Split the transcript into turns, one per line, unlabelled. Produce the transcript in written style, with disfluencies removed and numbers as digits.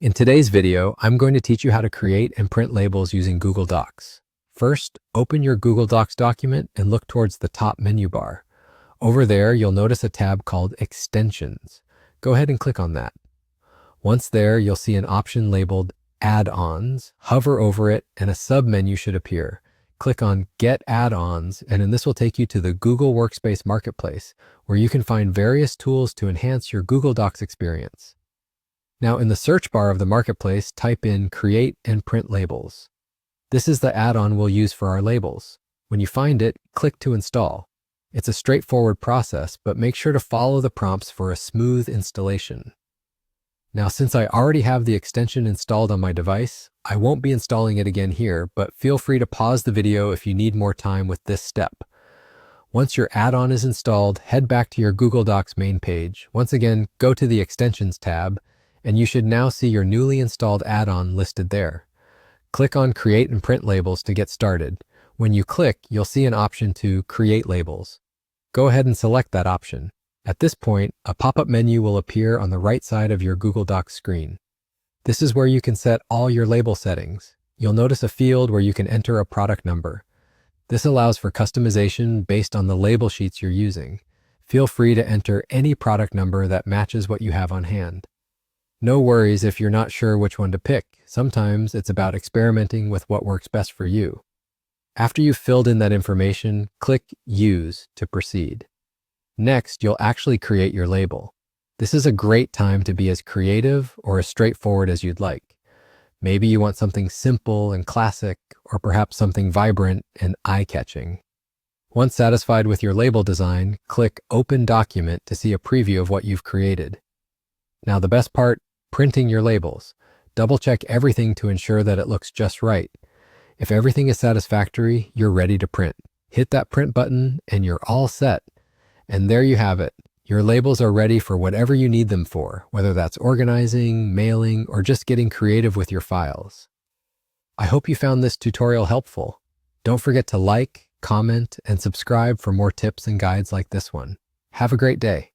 In today's video, I'm going to teach you how to create and print labels using Google Docs. First, open your Google Docs document and look towards the top menu bar. Over there, you'll notice a tab called Extensions. Go ahead and click on that. Once there, you'll see an option labeled Add-ons. Hover over it and a sub-menu should appear. Click on Get Add-ons, and then this will take you to the Google Workspace Marketplace, where you can find various tools to enhance your Google Docs experience. Now, in the search bar of the Marketplace, type in Create and Print Labels. This is the add-on we'll use for our labels. When you find it, click to install. It's a straightforward process, but make sure to follow the prompts for a smooth installation. Now, since I already have the extension installed on my device, I won't be installing it again here, but feel free to pause the video if you need more time with this step. Once your add-on is installed, head back to your Google Docs main page. Once again, go to the Extensions tab, and you should now see your newly installed add-on listed there. Click on Create and Print Labels to get started. When you click, you'll see an option to Create Labels. Go ahead and select that option. At this point, a pop-up menu will appear on the right side of your Google Docs screen. This is where you can set all your label settings. You'll notice a field where you can enter a product number. This allows for customization based on the label sheets you're using. Feel free to enter any product number that matches what you have on hand. No worries if you're not sure which one to pick. Sometimes it's about experimenting with what works best for you. After you've filled in that information, click Use to proceed. Next, you'll actually create your label. This is a great time to be as creative or as straightforward as you'd like. Maybe you want something simple and classic, or perhaps something vibrant and eye-catching. Once satisfied with your label design, click Open Document to see a preview of what you've created. Now, the best part, printing your labels. Double-check everything to ensure that it looks just right. If everything is satisfactory, you're ready to print. Hit that print button and you're all set. And there you have it. Your labels are ready for whatever you need them for, whether that's organizing, mailing, or just getting creative with your files. I hope you found this tutorial helpful. Don't forget to like, comment, and subscribe for more tips and guides like this one. Have a great day.